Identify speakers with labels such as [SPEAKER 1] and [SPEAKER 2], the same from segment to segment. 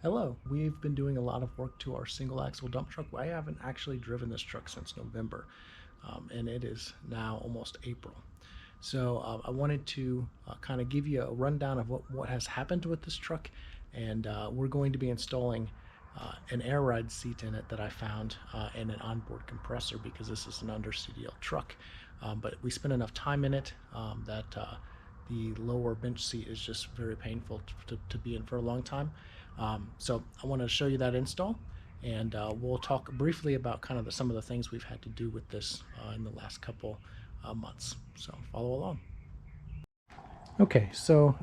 [SPEAKER 1] Hello, we've been doing a lot of work to our single axle dump truck. I haven't actually driven this truck since November, and it is now almost April. So I wanted to kind of give you a rundown of what has happened with this truck, and we're going to be installing an air ride seat in it that I found and an onboard compressor because this is an under CDL truck. But we spent enough time in it that the lower bench seat is just very painful to be in for a long time. So I want to show you that install, and we'll talk briefly about kind of some of the things we've had to do with this in the last couple months. So follow along. Okay, so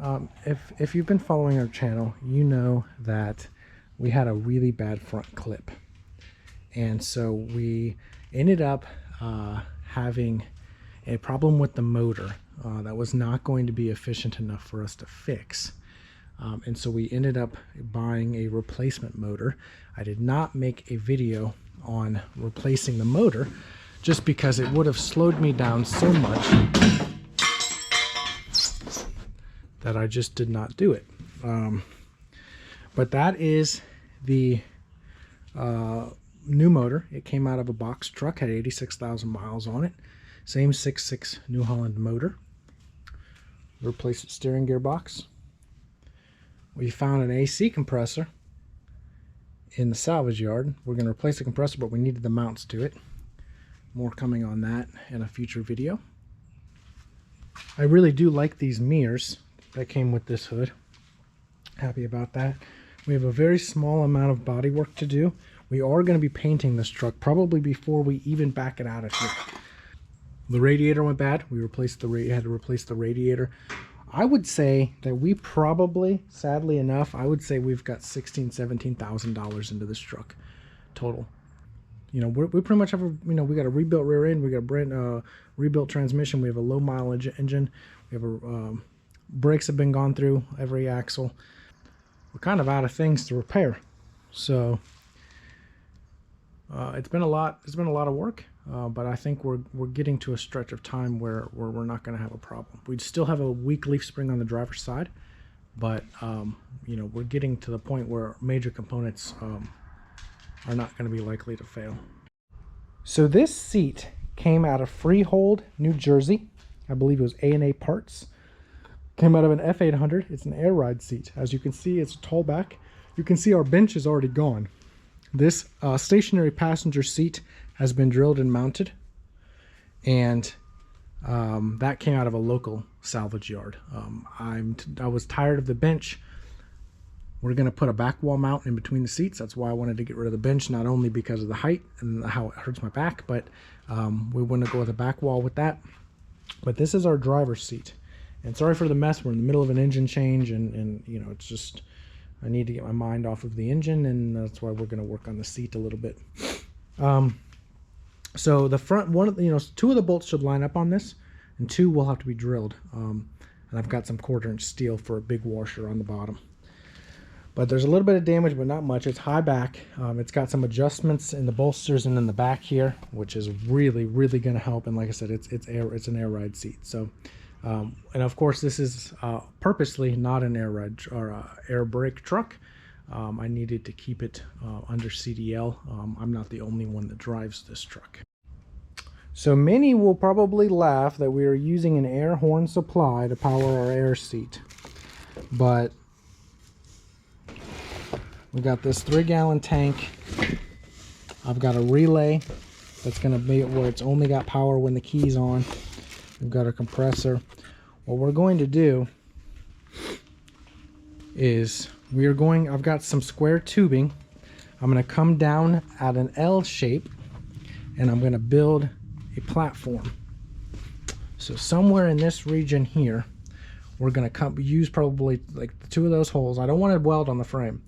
[SPEAKER 1] if you've been following our channel, you know that we had a really bad front clip, and so we ended up having a problem with the motor that was not going to be efficient enough for us to fix. And so we ended up buying a replacement motor. I did not make a video on replacing the motor just because it would have slowed me down so much that I just did not do it. But that is the new motor. It came out of a box truck, had 86,000 miles on it. Same 6.6 New Holland motor. Replaced the steering gearbox. We found an AC compressor in the salvage yard. We're going to replace the compressor, but we needed the mounts to it. More coming on that in a future video. I really do like these mirrors that came with this hood. Happy about that. We have a very small amount of body work to do. We are going to be painting this truck probably before we even back it out of here. The radiator went bad. We had to replace the radiator. I would say that we probably, sadly enough, I would say we've got $16,000–17,000 into this truck total. You know, we pretty much have a, you know, we got a rebuilt rear end, we got a brand rebuilt transmission, we have a low mileage engine, we have a brakes have been gone through every axle. We're kind of out of things to repair, so it's been a lot. It's been a lot of work. But I think we're getting to a stretch of time where we're not going to have a problem. We still have a weak leaf spring on the driver's side, but you know, we're getting to the point where major components are not going to be likely to fail. So this seat came out of Freehold, New Jersey. I believe it was A&A Parts. Came out of an F700. It's an air ride seat. As you can see, it's a tall back. You can see our bench is already gone. This stationary passenger seat has been drilled and mounted, and that came out of a local salvage yard. I was tired of the bench. We're going to put a back wall mount in between the seats. That's why I wanted to get rid of the bench, not only because of the height and how it hurts my back, but we want to go with a back wall with that. But this is our driver's seat. And sorry for the mess. We're in the middle of an engine change, and you know, it's just, I need to get my mind off of the engine, and that's why we're going to work on the seat a little bit. So the front one, you know, two of the bolts should line up on this, and two will have to be drilled. And I've got some 1/4" steel for a big washer on the bottom. But there's a little bit of damage, but not much. It's high back. It's got some adjustments in the bolsters and in the back here, which is really, really going to help. And like I said, it's an air ride seat. So, and of course, this is purposely not an air ride or air brake truck. I needed to keep it under CDL. I'm not the only one that drives this truck. So many will probably laugh that we are using an air horn supply to power our air seat. But we got this 3-gallon tank. I've got a relay that's going to be where it's only got power when the key's on. We've got a compressor. What we're going to do is I've got some square tubing. I'm going to come down at an L shape, and I'm going to build a platform. So somewhere in this region here, we're going to use probably like 2 of those holes. I don't want to weld on the frame.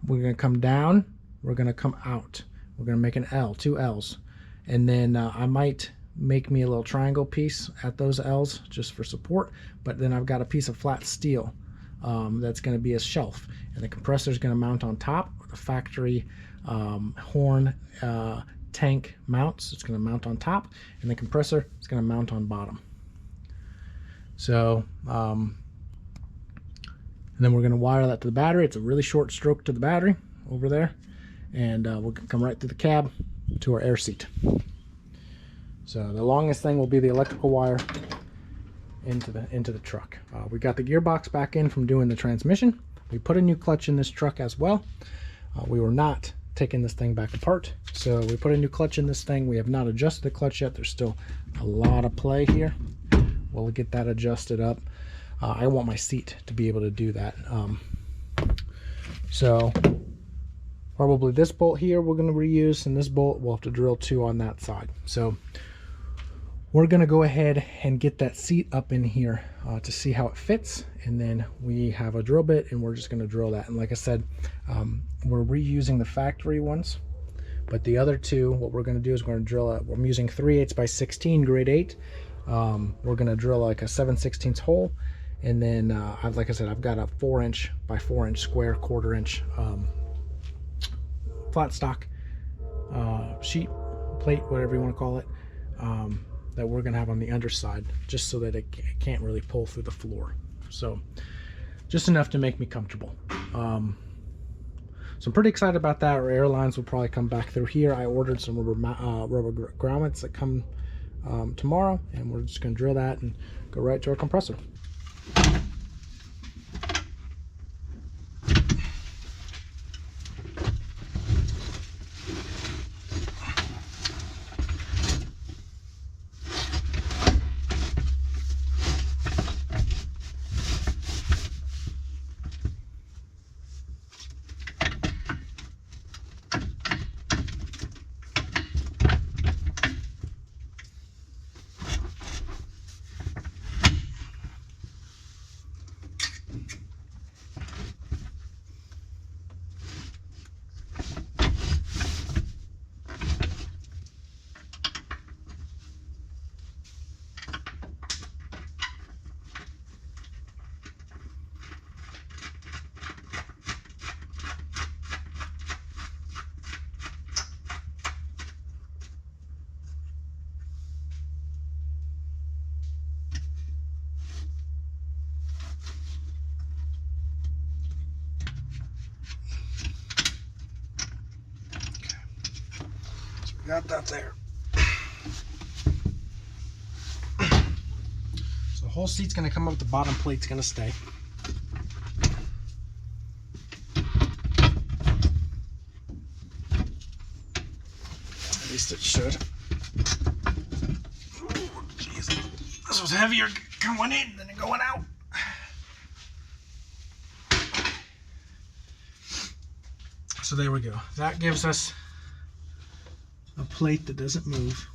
[SPEAKER 1] We're going to come down, we're going to come out. We're going to make an L, 2 L's. And then I might make me a little triangle piece at those L's just for support. But then I've got a piece of flat steel that's going to be a shelf. And the compressor is going to mount on top with a factory horn tank mounts. It's going to mount on top, and the compressor is going to mount on bottom. So And then we're going to wire that to the battery. It's a really short stroke to the battery over there. And we're going to come right through the cab to our air seat. So the longest thing will be the electrical wire into the truck. We got the gearbox back in from doing the transmission. We put a new clutch in this truck as well. We were not taking this thing back apart, so we put a new clutch in this thing. We have not adjusted the clutch yet. There's still a lot of play here. We'll get that adjusted up. I want my seat to be able to do that. So probably this bolt here we're going to reuse, and this bolt we'll have to drill 2 on that side. So we're going to go ahead and get that seat up in here to see how it fits, and then we have a drill bit and we're just going to drill that. And like I said, we're reusing the factory ones, but the other 2, what we're going to do is we're going to drill I'm using 3/8 by 16 grade 8. We're going to drill like a 7/16 hole, and then like I said, I've got a 4" by 4" square 1/4 inch flat stock sheet plate, whatever you want to call it, that we're going to have on the underside, just so that it can't really pull through the floor. So just enough to make me comfortable. So I'm pretty excited about that. Our air lines will probably come back through here. I ordered some rubber grommets that come tomorrow, and we're just going to drill that and go right to our compressor. Got that there. So the whole seat's going to come up, the bottom plate's going to stay. At least it should. Oh, jeez. This was heavier going in than going out. So there we go. That gives us a plate that doesn't move.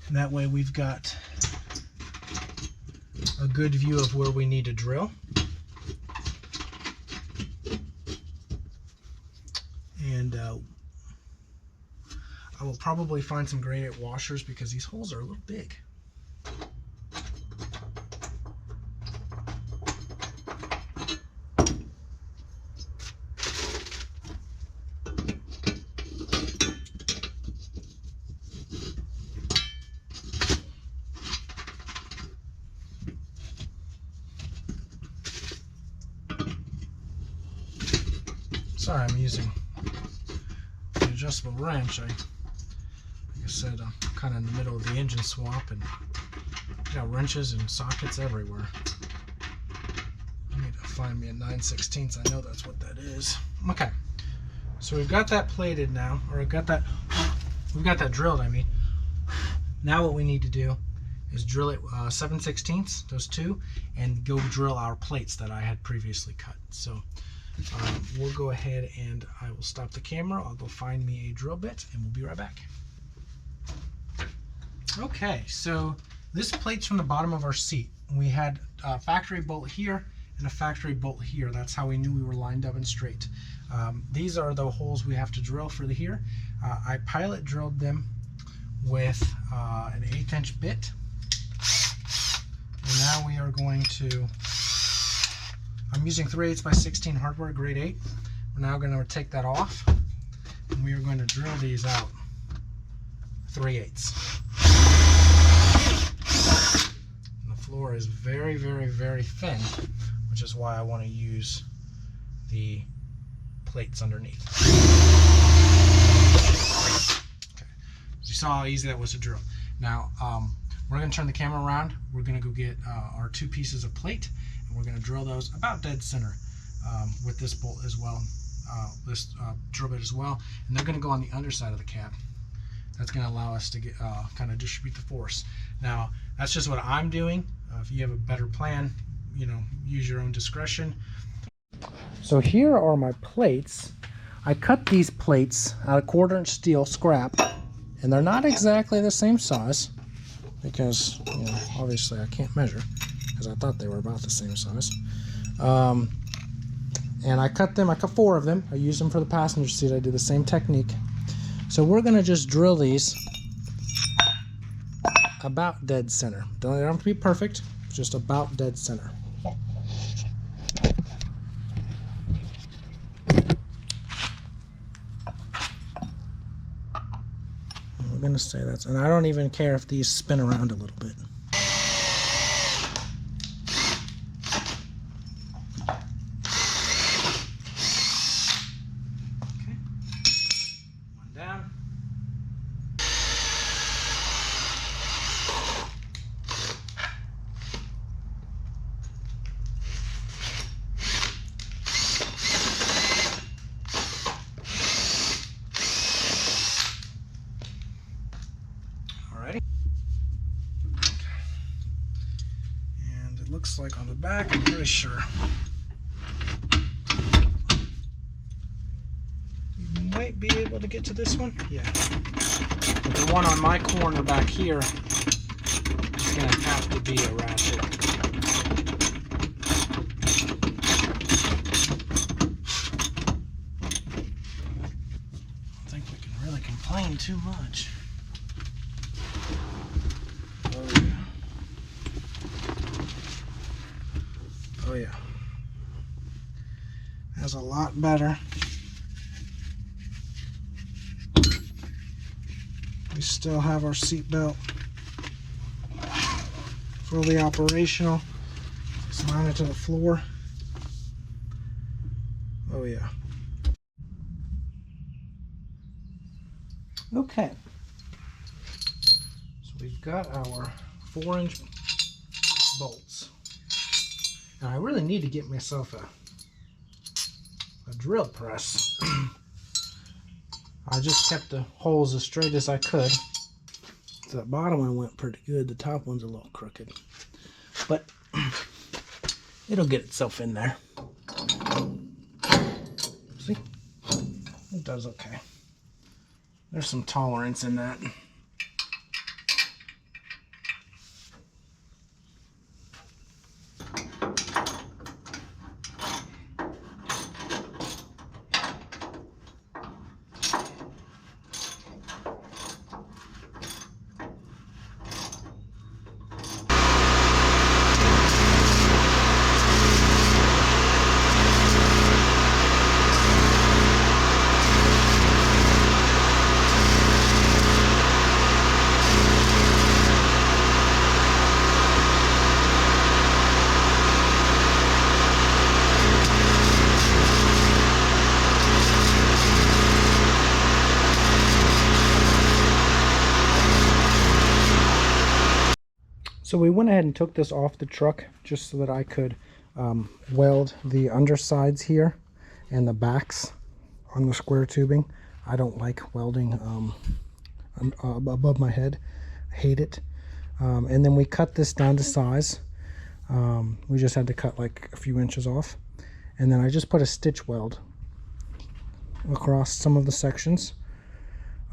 [SPEAKER 1] And that way we've got a good view of where we need to drill. And I will probably find some grade 8 washers because these holes are a little big. Sorry, I'm using the adjustable wrench. Like I said, I'm kind of in the middle of the engine swap, and got wrenches and sockets everywhere. I need to find me a 9/16. I know that's what that is. Okay, so we've got that plated now, or we've got that drilled. I mean, now what we need to do is drill it 7/16, those 2, and go drill our plates that I had previously cut. So we'll go ahead and I will stop the camera. I'll go find me a drill bit and we'll be right back. Okay, so this plate's from the bottom of our seat. We had a factory bolt here and a factory bolt here. That's how we knew we were lined up and straight. These are the holes we have to drill for the here. I pilot drilled them with an 1/8" bit. And now we are going to, I'm using 3/8 by 16 hardware grade 8. We're now going to take that off, and we are going to drill these out 3/8. floor is very, very, very thin, which is why I want to use the plates underneath. Okay. As you saw how easy that was to drill. Now, we're going to turn the camera around. We're going to go get our 2 pieces of plate, and we're going to drill those about dead center with this bolt as well, this drill bit as well. And they're going to go on the underside of the cab. That's going to allow us to get kind of distribute the force. Now, that's just what I'm doing. If you have a better plan, you know, use your own discretion. So here are my plates. I cut these plates out of 1/4-inch steel scrap, and they're not exactly the same size because, you know, obviously I can't measure because I thought they were about the same size. And I cut 4 of them. I used them for the passenger seat. I did the same technique. So we're going to just drill these about dead center. Don't have to be perfect, just about dead center. We're going to say that's, and I don't even care if these spin around a little bit. Looks like on the back, I'm pretty sure. You might be able to get to this one. Yeah. But the one on my corner back here is going to have to be a ratchet. I don't think we can really complain too much. Oh yeah, that's a lot better. We still have our seat belt fully operational. Let's mount it to the floor. Oh yeah. Okay, so we've got our 4-inch bolts. Now I really need to get myself a drill press. I just kept the holes as straight as I could. The bottom one went pretty good. The top one's a little crooked, but it'll get itself in there. See? It does okay. There's some tolerance in that. So we went ahead and took this off the truck just so that I could weld the undersides here and the backs on the square tubing. I don't like welding above my head. I hate it. And then we cut this down to size. We just had to cut like a few inches off. And then I just put a stitch weld across some of the sections.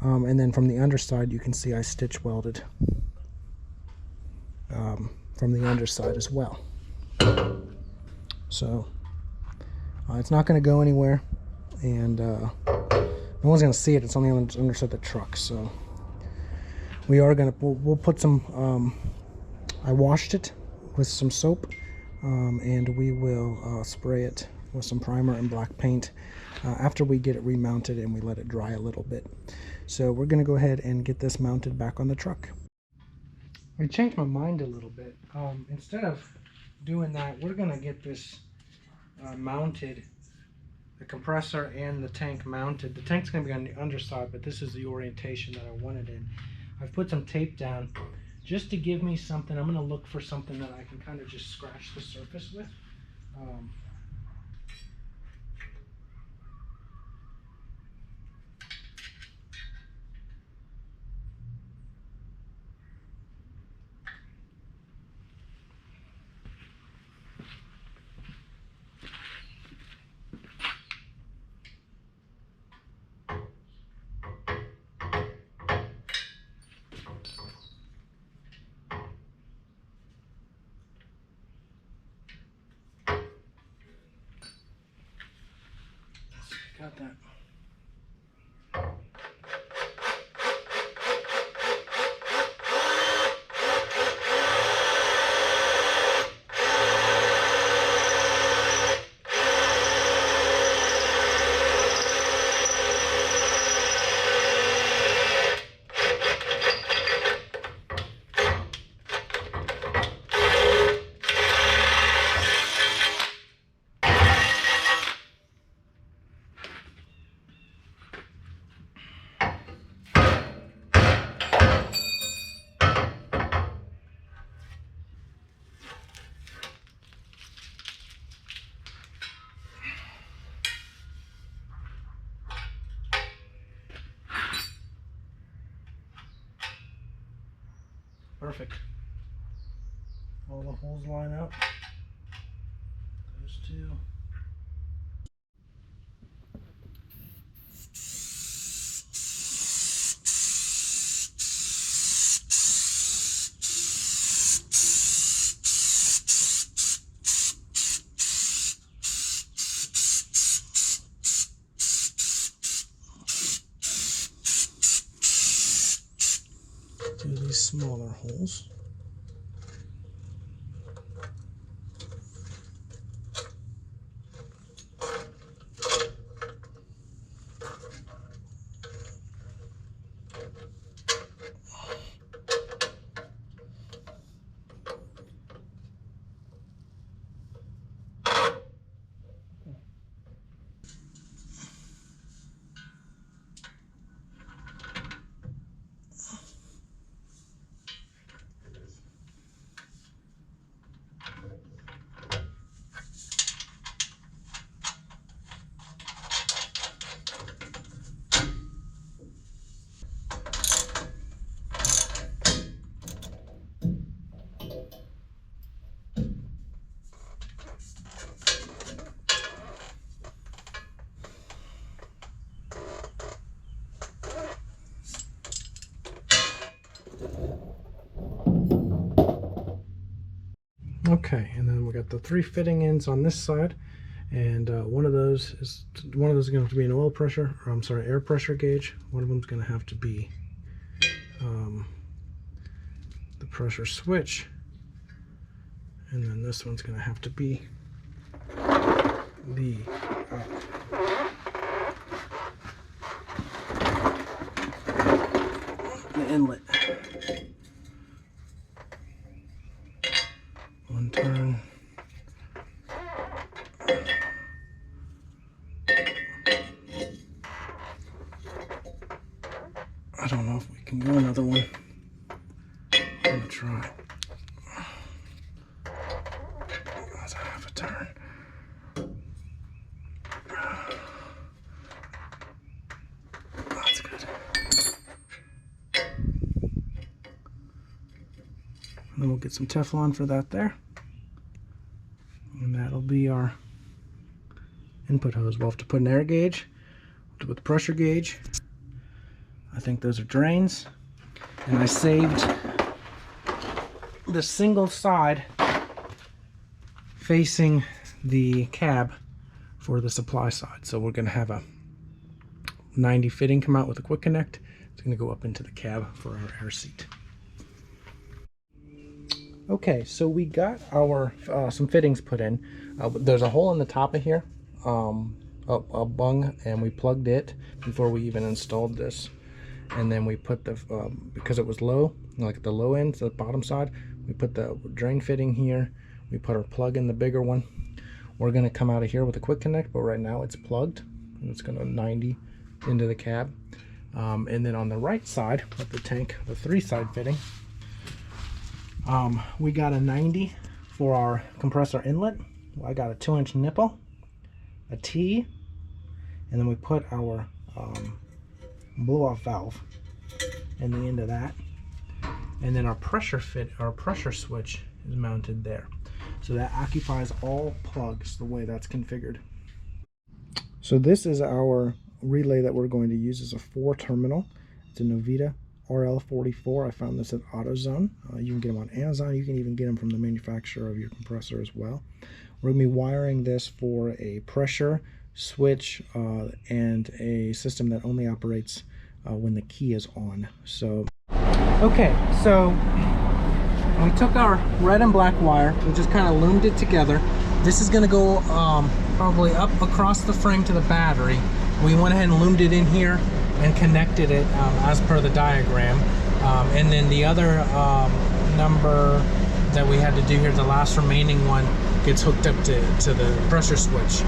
[SPEAKER 1] And then from the underside you can see I stitch welded from the underside as well. So it's not going to go anywhere, and no one's going to see it. It's only on the underside of the truck. So we are going to, we'll put some, I washed it with some soap, and we will spray it with some primer and black paint after we get it remounted and we let it dry a little bit. So we're going to go ahead and get this mounted back on the truck. I changed my mind a little bit. Instead of doing that, we're gonna get this mounted, the compressor and the tank mounted. The tank's gonna be on the underside, but this is the orientation that I wanted in. I've put some tape down just to give me something. I'm gonna look for something that I can kind of just scratch the surface with. Um, got that. Perfect. All the holes line up. Those two. Do these smaller holes. Okay, and then we got the 3 fitting ends on this side, and one of those is going to have to be an oil pressure, or I'm sorry, air pressure gauge. One of them's going to have to be the pressure switch, and then this one's going to have to be the inlet. One turn. I don't know if we can go another one. I'm gonna try. That's a half a turn. That's good. And then we'll get some Teflon for that there. And that'll be our input hose. We'll have to put an air gauge, we'll have to put the pressure gauge. I think those are drains. And I saved the single side facing the cab for the supply side. So we're going to have a 90 fitting come out with a quick connect. It's going to go up into the cab for our air seat. Okay, so we got our some fittings put in. There's a hole in the top of here, a bung, and we plugged it before we even installed this. and then we put the because it was low, like the low end, so the bottom side, we put the drain fitting here. We put our plug in the bigger one. We're going to come out of here with a quick connect, but right now it's plugged and it's going to 90 into the cab. And then on the right side of the tank, the 3-side fitting, we got a 90 for our compressor inlet. I got a 2-inch nipple, a T, and then we put our blow-off valve in the end of that. And then our pressure switch is mounted there. So that occupies all plugs the way that's configured. So this is our relay that we're going to use as a 4-terminal. It's a Novita RL44. I found this at AutoZone. You can get them on Amazon. You can even get them from the manufacturer of your compressor as well. We're going to be wiring this for a pressure switch and a system that only operates when the key is on. So, okay, so we took our red and black wire, we just kind of loomed it together. This is going to go probably up across the frame to the battery. We went ahead and loomed it in here and connected it as per the diagram. And then the other number that we had to do here, the last remaining one, gets hooked up to the pressure switch.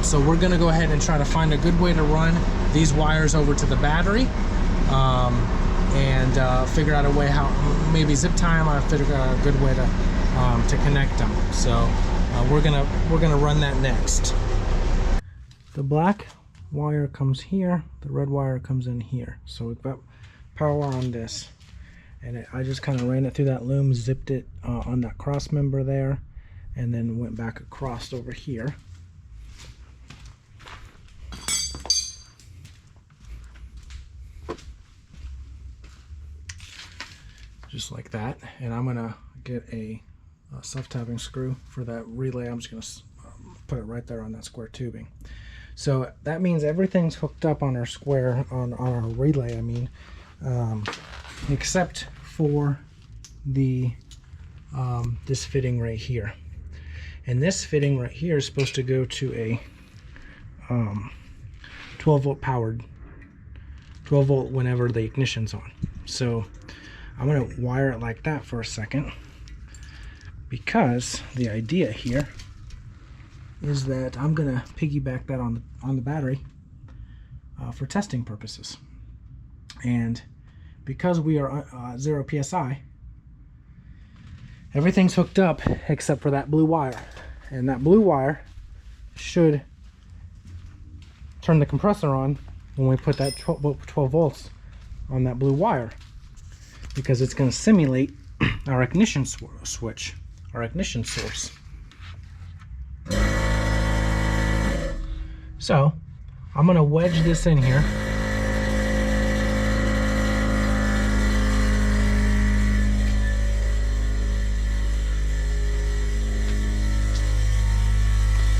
[SPEAKER 1] So we're going to go ahead and try to find a good way to run these wires over to the battery. And figure out a way how, maybe zip tie them, or figure out a good way to connect them. So we're gonna run that next. The black wire comes here, the red wire comes in here. So we've got power on this, and I just kind of ran it through that loom, zipped it on that cross member there, and then went back across over here. Just like that. And I'm gonna get a self-tapping screw for that relay. I'm just gonna put it right there on that square tubing. So that means everything's hooked up on our square, on our relay, I mean, except for the this fitting right here. And this fitting right here is supposed to go to a 12 volt powered, 12 volt whenever the ignition's on. So I'm going to wire it like that for a second, because the idea here is that I'm going to piggyback that on the battery for testing purposes. And because we are 0 psi, everything's hooked up except for that blue wire, and that blue wire should turn the compressor on when we put that 12 volts on that blue wire, because it's going to simulate our ignition switch, our ignition source. So I'm going to wedge this in here.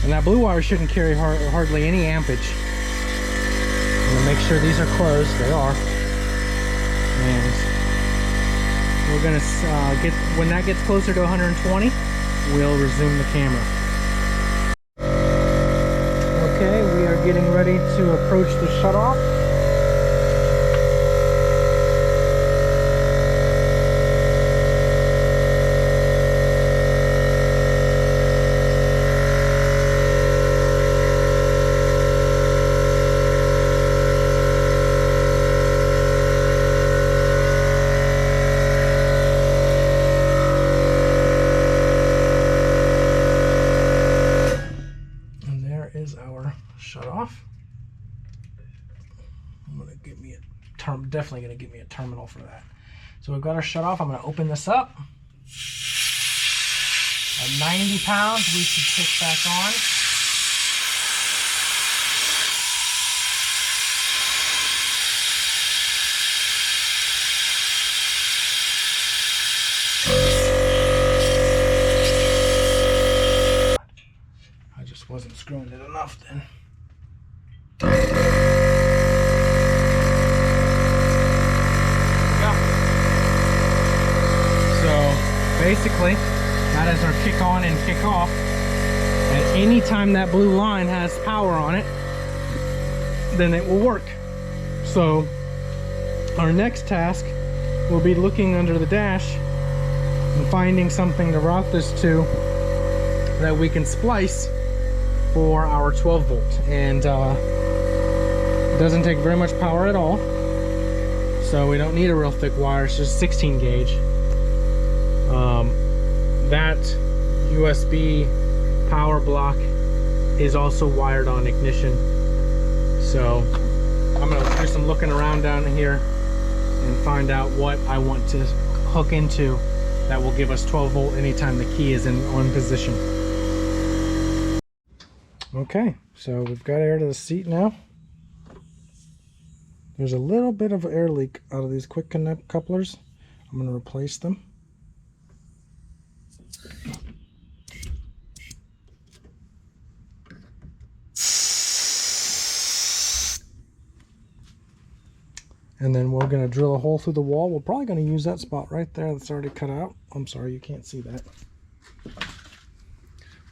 [SPEAKER 1] And that blue wire shouldn't carry hardly any ampage. I'm going to make sure these are closed. They are. And we're going to when that gets closer to 120, we'll resume the camera. Okay, we are getting ready to approach the shutoff. Definitely going to give me a terminal for that. So we've got our shut off. I'm going to open this up. At 90 pounds, we should kick back on. I just wasn't screwing it enough then. Basically, that is our kick on and kick off. And any time that blue line has power on it, then it will work. So
[SPEAKER 2] Our next task will be looking under the dash and finding something to route this to that we can splice for our 12 volt. And it doesn't take very much power at all, so we don't need a real thick wire. It's just 16 gauge. That USB power block is also wired on ignition, so I'm gonna do some looking around down here and find out what I want to hook into that will give us 12 volt anytime the key is in on position. Okay, so we've got air to the seat now. There's a little bit of air leak out of these quick connect couplers. I'm going to replace them. And then we're going to drill a hole through the wall. We're probably going to use that spot right there that's already cut out. I'm sorry, you can't see that.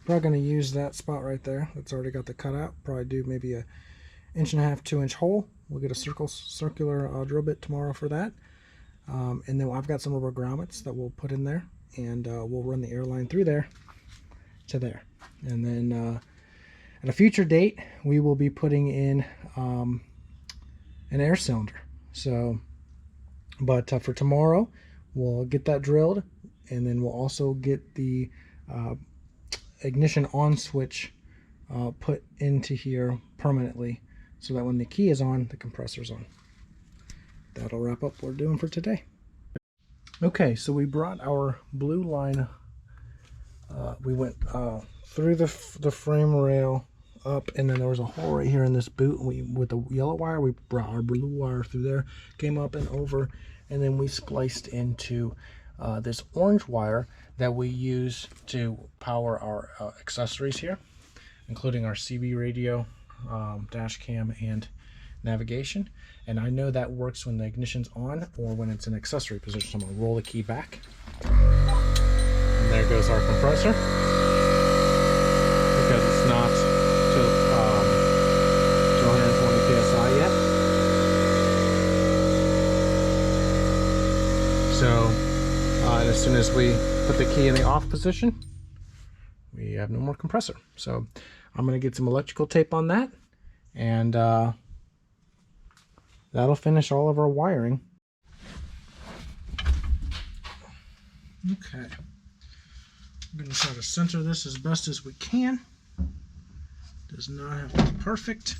[SPEAKER 2] Probably going to use that spot right there that's already got the cutout. Probably do maybe a 1.5 to 2 inch hole. We'll get a circular drill bit tomorrow for that. And then I've got some rubber grommets that we'll put in there, and we'll run the air line through there to there. And then at a future date, we will be putting in an air cylinder. So, but for tomorrow, we'll get that drilled, and then we'll also get the ignition on switch put into here permanently, so that when the key is on, the compressor's on. That'll wrap up what we're doing for today. Okay, so we brought our blue line, we went through the frame rail up, and then there was a hole right here in this boot. With the yellow wire, we brought our blue wire through there, came up and over, and then we spliced into this orange wire that we use to power our accessories here, including our CB radio, dash cam, and navigation. And I know that works when the ignition's on or when it's in accessory position. So I'm going to roll the key back, and there goes our compressor, because it's not to 120 psi yet. So and as soon as we put the key in the off position, we have no more compressor. So I'm going to get some electrical tape on that, and that'll finish all of our wiring. Okay, I'm going to try to center this as best as we can. Does not have to be perfect.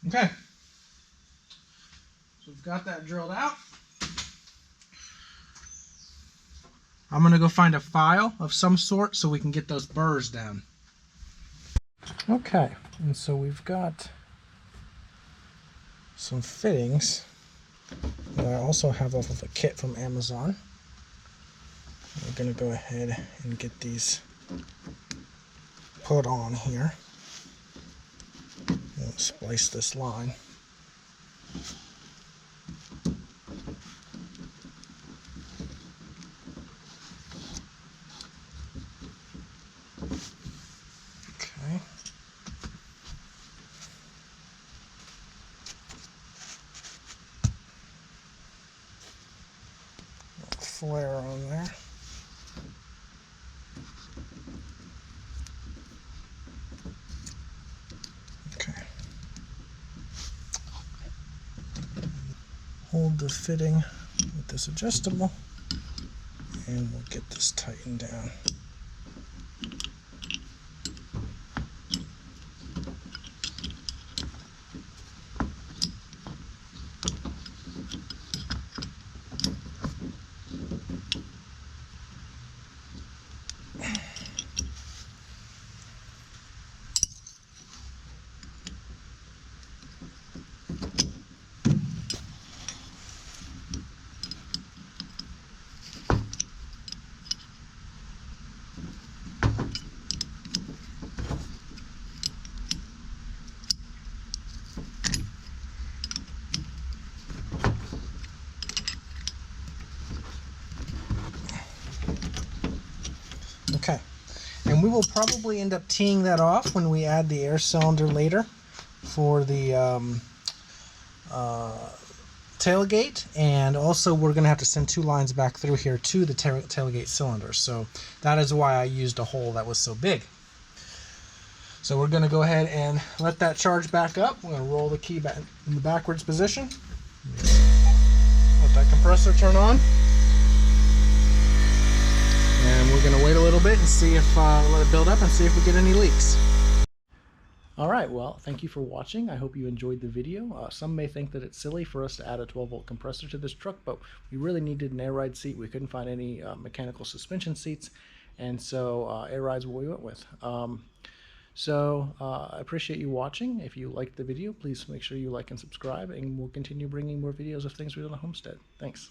[SPEAKER 2] Okay, so we've got that drilled out. I'm going to go find a file of some sort so we can get those burrs down. Okay, and so we've got some fittings that I also have off of a kit from Amazon. We're going to go ahead and get these put on here. And splice this line. Okay. Flare on there. Okay. Hold the fitting with this adjustable, and we'll get this tightened down. We will probably end up teeing that off when we add the air cylinder later for the tailgate, and also we're going to have to send 2 lines back through here to the tailgate cylinder. So that is why I used a hole that was so big. So we're going to go ahead and let that charge back up. We're going to roll the key back in the backwards position. Let that compressor turn on. And we're going to wait a little bit and see if, let it build up and see if we get any leaks.
[SPEAKER 1] All right, well, thank you for watching. I hope you enjoyed the video. Some may think that it's silly for us to add a 12-volt compressor to this truck, but we really needed an air ride seat. We couldn't find any mechanical suspension seats, and so air ride's what we went with. I appreciate you watching. If you liked the video, please make sure you like and subscribe, and we'll continue bringing more videos of things we do on the homestead. Thanks.